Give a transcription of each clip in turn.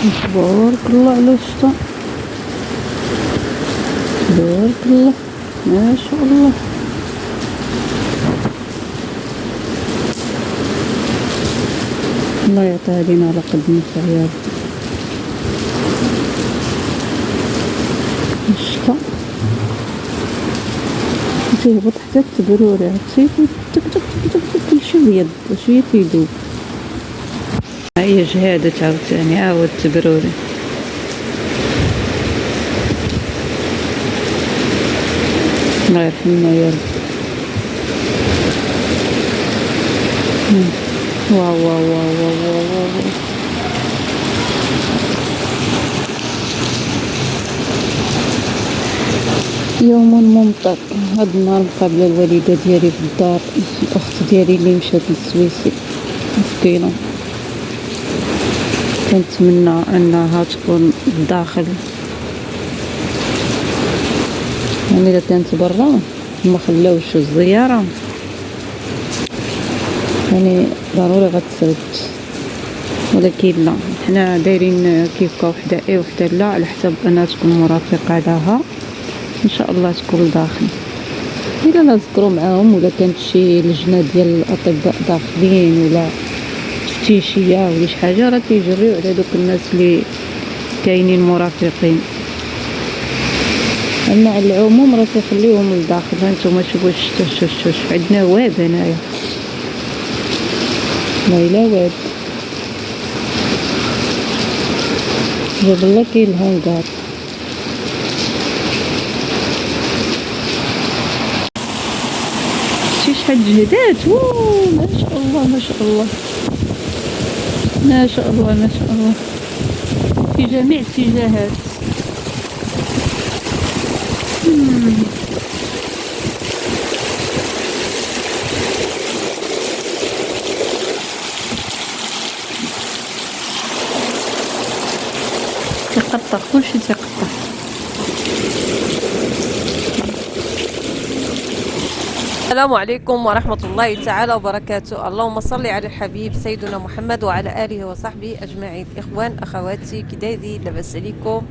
تبارك الله على الشتا، تبارك الله ما شاء الله. الله يعطيها لينا على قد نفع يا رب. الشتا تيهبط حتى التبروري، عرفتي تك تك تك تك تك كلشي بيض شوية تيدوب. هي جهادت عاوتاني عاود التبروري. الله يرحمنا يا رب. واو واو واو واو واو واو. يوم ممطر. هاد النهار مقابلة الوالدة ديالي في الدار، الأخت ديالي اللي مشات للسويسي مسكينة، كنتمنى أنها تكون بالداخل، يعني إذا كانت برا ما خلاوش الزيارة يعني ضروري غتسرد، ولكن لا، حنا دايرين كيفكا وحدة اي وحدة لا، على حسب انها تكون مرافقة لها ان شاء الله تكون داخل. الا لا ذكروا معاهم ولا كانت شي لجنة ديال الاطباء داخلين ولا تفتيشية ولا شي حاجة، راه تيجريو على دوك الناس اللي كاينين مرافقين. اما على العموم راه تيخليوهم لداخل. هانتوما شوفوا الشتا، شوف عندنا واد هنايا، لا لا واد جاب الله كاين الهانكار. شي شحال جهدات، ما شاء الله ما شاء الله ما شاء الله ما شاء الله في جميع الاتجاهات. تيقطع كلشي تيقطع. السلام عليكم ورحمة الله تعالى وبركاته. اللهم صل على الحبيب سيدنا محمد وعلى آله وصحبه أجمعين. إخوان أخواتي كي دايرين، لاباس عليكم؟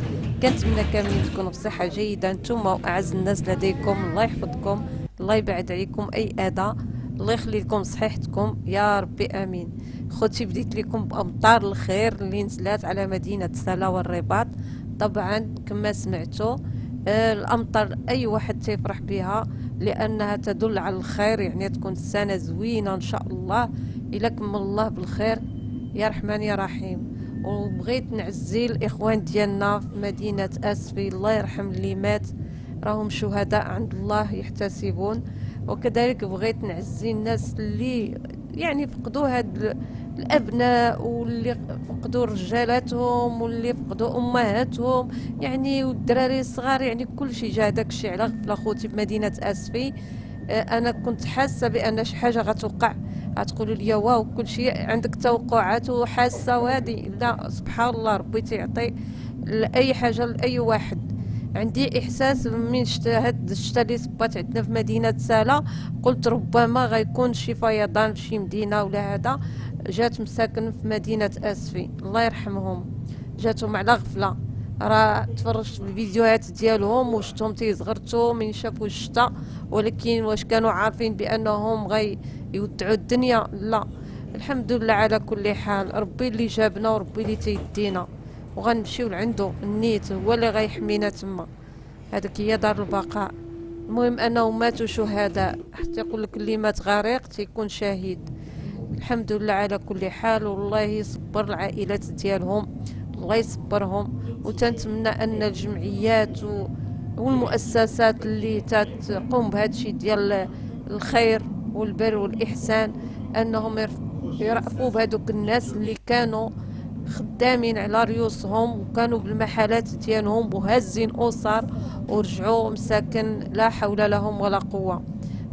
كنتمنى كاملين تكونوا بصحة جيدة نتوما وأعز الناس لديكم. الله يحفظكم، الله يبعد عليكم أي أذى، الله يخلي لكم صحيحتكم يا ربي آمين. خوتي بديت لكم بأمطار الخير اللي نزلات على مدينة سلا والرباط. طبعا كما سمعتوا الأمطار أي واحد تيفرح بها لأنها تدل على الخير، يعني تكون السنة زوينة إن شاء الله. إلا كمل الله بالخير يا رحمن يا رحيم. وبغيت نعزي الإخوان ديالنا في مدينة أسفي، الله يرحم اللي مات، راهم شهداء عند الله يحتسبون. وكذلك بغيت نعزي الناس اللي يعني فقدوا هاد الابناء، واللي فقدوا رجالاتهم، واللي فقدوا امهاتهم، يعني والدراري الصغار، يعني كل شيء جا داكشي على غفله. خوتي في مدينه اسفي انا كنت حاسه بان شي حاجه غتوقع، غتقولوا لي واو كل شيء عندك توقعات وحاسه، وهذه لا، سبحان الله ربي تيعطي لاي حاجه لاي واحد. عندي احساس من شتا هاد الشتا اللي صبات عندنا في مدينه سالا، قلت ربما غيكون شي فيضان في شي مدينه ولا هذا. جات مساكن في مدينه اسفي الله يرحمهم، جاتهم على غفله. راه تفرجت في الفيديوهات ديالهم وشتهم تيزغرتوا من شافوا الشتا، ولكن واش كانوا عارفين بانهم يودعوا الدنيا؟ لا. الحمد لله على كل حال، ربي اللي جابنا وربي اللي تيدينا، وغنمشيو لعندو. النيت هو اللي غيحمينا تما، هذيك هي دار البقاء. المهم انهم ماتوا شهداء، حتى يقول لك اللي مات غريق تيكون شهيد. الحمد لله على كل حال، والله يصبر العائلات ديالهم، الله يصبرهم. وتنتمنى ان الجمعيات والمؤسسات اللي تقوم بهذا الشيء ديال الخير والبر والاحسان انهم يرأفوا بهذوك الناس اللي كانوا خدامين على ريوسهم وكانوا بالمحلات ديالهم وهازين أسر ورجعوا مساكن لا حول لهم ولا قوة،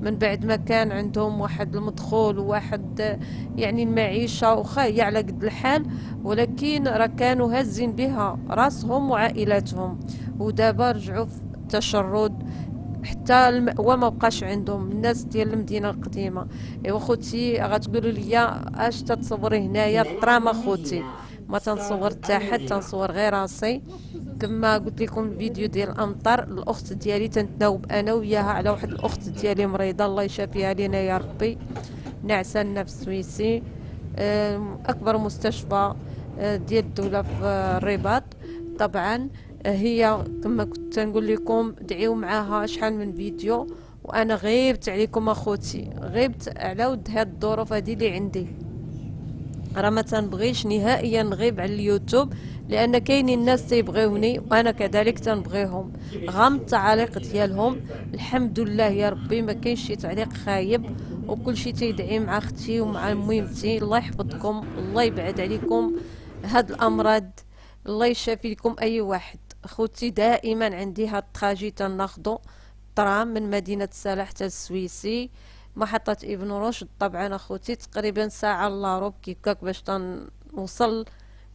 من بعد ما كان عندهم واحد المدخول وواحد يعني المعيشة وخاية على قد الحال، ولكن راه كانوا هازين بها راسهم وعائلاتهم، ودابا رجعوا في تشرد، حتى المأوى ما بقاش عندهم. الناس ديال المدينه القديمه. ايوا خوتي غتقولوا لي اش تتصوري هنايا الطرام؟ خوتي ما تنصور حتى حد، تنصور غير راسي. كما قلت لكم الفيديو ديال الامطار، الاخت ديالي تنتناوب انا وياها على واحد الاخت ديالي مريضه، الله يشافيها لينا يا ربي، ناعسه لنا في السويسي، اكبر مستشفى ديال الدوله في الرباط. طبعا هي كما كنت نقول لكم دعيو معاها شحال من فيديو، وانا غيبت عليكم اخوتي، غيبت على ود هاد الظروف هذه اللي عندي. راه ما تنبغيش نهائيا نغيب على اليوتيوب، لان كاينين الناس تيبغيوني وانا كذلك تنبغيهم، غام التعاليق ديالهم الحمد لله يا ربي ما كاينش شي تعليق خايب، وكل شي تيدعي مع اختي ومع ميمتي. الله يحفظكم، الله يبعد عليكم هاد الامراض، الله يشافي لكم اي واحد. اخوتي دائما عندي هاد التراجي تناخدو ترام من مدينه الساله حتى السويسي، محطة ابن رشد. طبعا اخوتي تقريبا ساعة الا ربع كيكاك باش تنوصل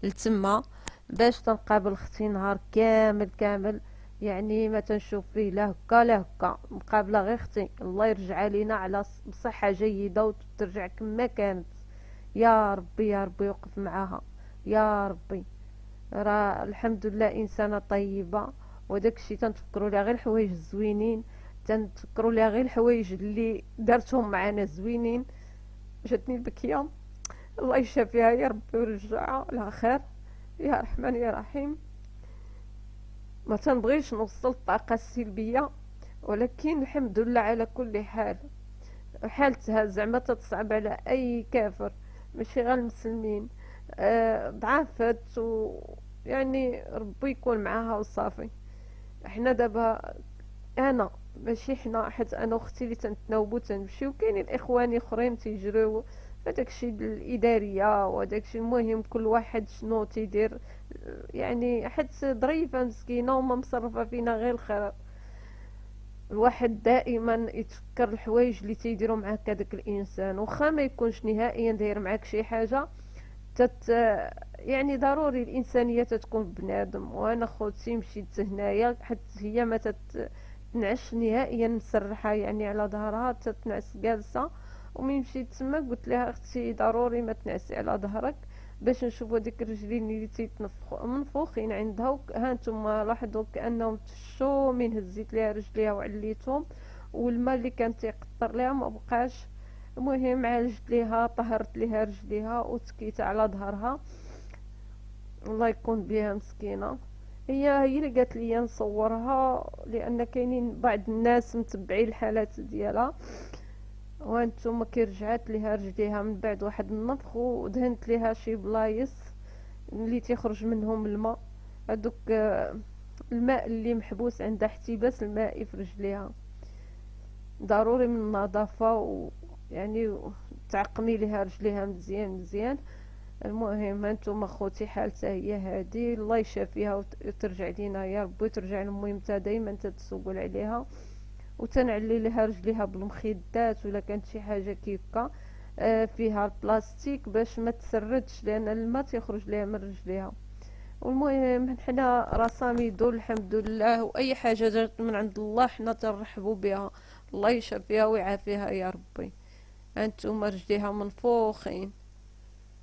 لتما، باش تنقابل اختي نهار كامل كامل، يعني ما تنشوف فيه لا هكا لا هكا، مقابله غير اختي الله يرجع لينا على بصحة جيدة وترجع كما كانت. يا ربي يا ربي يوقف معاها يا ربي، راه الحمد لله انسانة طيبة، وداك الشيء تنفكروا لها غير الحوايج الزوينين، تنتفكروا لها غير الحوايج اللي دارتهم معنا زوينين. جاتني البكيه، الله يشافيها يا ربي ويرجعها لها خير يا رحمن يا رحيم. ما تنبغيش نوصل الطاقه السلبيه، ولكن الحمد لله على كل حال. حالتها زعما تتصعب على اي كافر، ماشي غير المسلمين. ضعفت يعني ربي يكون معاها وصافي. احنا دابا انا ماشي حنا، حيت انا واختي اللي تنتناوبو تنمشيو، كاينين اخواني اخرين تيجريو فداكشي الاداريه وداكشي. المهم كل واحد شنو تيدير، يعني حيت ظريفه مسكينه وما مصرفه فينا غير الخير. الواحد دائما يتفكر الحوايج اللي تيديروا معاك هذاك الانسان، واخا ما يكونش نهائيا داير معاك شي حاجه يعني ضروري الانسانيه تتكون بنادم. وانا خوتي مشيت هنايا حتى هي ما تنعش نهائيا مسرحه يعني على ظهرها، تتنعس جالسه. ومن مشيت تما قلت لها اختي ضروري ما تنعسي على ظهرك باش نشوفوا ديك الرجلين اللي تيتنفخوا منفوخين عندها. ها انتم لاحظوا كانهم تفشوا من هزيت ليها رجليها وعليتهم، والماء اللي كان تيقطر لها ما بقاش. المهم عالجت ليها، طهرت ليها رجليها وتكيت على ظهرها، الله يكون بها مسكينه. هي اللي قالت لي نصورها، لان كاينين بعض الناس متبعين الحالات ديالها. وانتم كي رجعت ليها رجليها من بعد واحد النفخ، ودهنت ليها شي بلايص اللي تيخرج منهم الماء، هذوك الماء اللي محبوس عندها، احتباس المائي في رجليها، ضروري من النظافه يعني تعقمي ليها رجليها مزيان مزيان. المهم انتم اخوتي حالتها هي هذه، الله يشافيها وترجع لينا يا ربي، وترجع لميمتها دائما تتسول عليها، وتنعلي لها رجليها بالمخدات ولا كانت شي حاجه كيكا فيها البلاستيك باش ما تسردش، لان الماء تيخرج ليها من رجليها. والمهم حنا راه صامدو الحمد لله، واي حاجه جات من عند الله حنا تنرحبوا بها، الله يشافيها ويعافيها يا ربي. انتم رجليها منفوخين،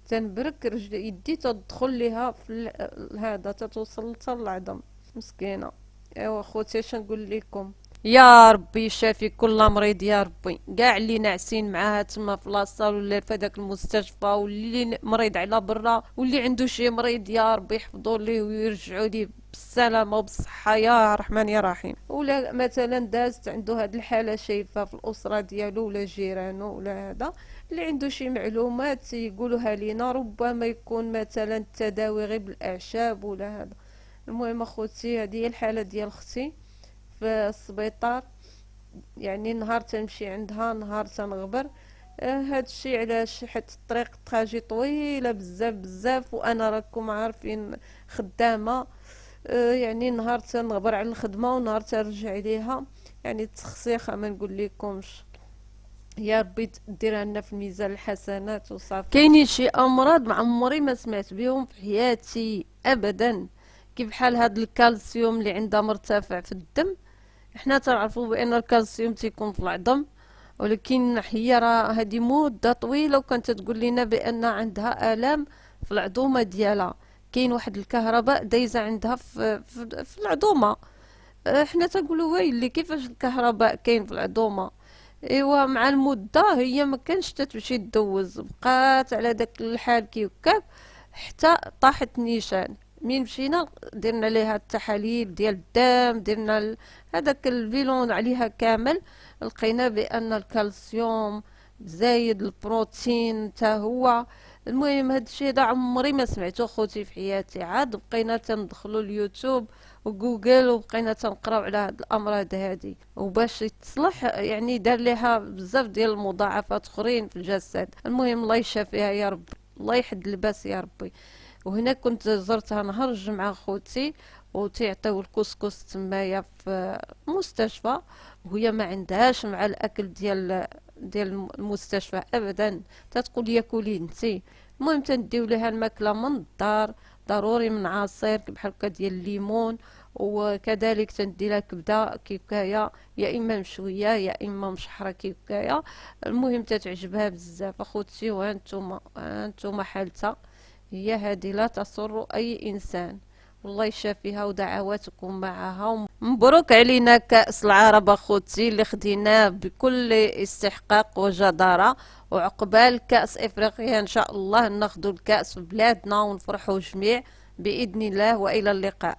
تنبرك رجل يدي تدخل ليها في هذا تتوصل حتى العظم مسكينه. ايوا خوتي اش نقول لكم، يا ربي يشافي كل مريض يا ربي، كاع اللي ناعسين معاها تما في لاصال ولا في هذاك المستشفى، واللي مريض على برا، واللي عنده شي مريض يا ربي يحفظوا ليه ويرجعوا ليه بالسلامه وبالصحه يا رحمن يا رحيم. ولا مثلا دازت عنده هاد الحاله شايفه في الاسره ديالو ولا جيرانه ولا هذا، اللي عنده شي معلومات يقولوها لينا، ربما يكون مثلا التداوي غير بالاعشاب ولا هذا. المهم اخوتي هذه هي الحاله ديال اختي في السبيطار، يعني نهار تنمشي عندها نهار تنغبر. هاد الشيء علاش؟ حيت الطريق تراجي طويله بزاف بزاف، وانا راكم عارفين خدامه، يعني نهار تنغبر على الخدمه ونهار ترجع ليها، يعني تسخسيخه ما نقول لكمش. يا ربي ديرها لنا في ميزان الحسنات وصافي. كاينين شي امراض ما عمري ما سمعت بهم في حياتي ابدا، كيف بحال هاد الكالسيوم اللي عندها مرتفع في الدم. احنا تنعرفوا بان الكالسيوم تيكون في العظم، ولكن هي راه هذه مده طويله وكانت تقول لنا بان عندها الام في العظومه ديالها. كاين واحد الكهرباء دايزه عندها في العظومه. حنا تنقولوا ويلي كيفاش الكهرباء كاين في العظومه. ايوا مع المده هي ما كانش تتمشي تدوز، بقات على داك الحال كي هكاك حتى طاحت نيشان. من مشينا درنا ليها التحاليل ديال الدم، درنا هذاك البيلون عليها كامل، لقينا بان الكالسيوم زايد، البروتين تا هو. المهم هاد الشيء هذا عمري ما سمعته خوتي في حياتي. عاد بقينا تندخلوا اليوتيوب وجوجل وبقينا تنقراو على هاد الامراض هادي، وباش يتصلح يعني دار ليها بزاف ديال المضاعفات اخرين في الجسد. المهم الله يشافيها يا رب، الله يحد الباس يا ربي. وهنا كنت زرتها نهار الجمعة خوتي، وتيعطيو الكسكس تمايا في مستشفى، وهي ما عندهاش مع الاكل ديال المستشفى ابدا. تتقول لي كولي انتي. المهم تنديو ليها الماكله من الدار، ضروري من عصير بحال هكا ديال الليمون، وكذلك تندي لها كبده كيكايه، يا اما مشويه يا اما مشحره كيكايه. المهم تتعجبها بزاف اخوتي. وانتم حالتها هي هذه لا تسر اي انسان. والله يشافيها ودعواتكم معها. مبروك علينا كأس العرب اخوتي اللي خديناه بكل استحقاق وجدارة، وعقبال كأس افريقيا ان شاء الله ناخذ الكأس في بلادنا ونفرحوا جميع بإذن الله، والى اللقاء.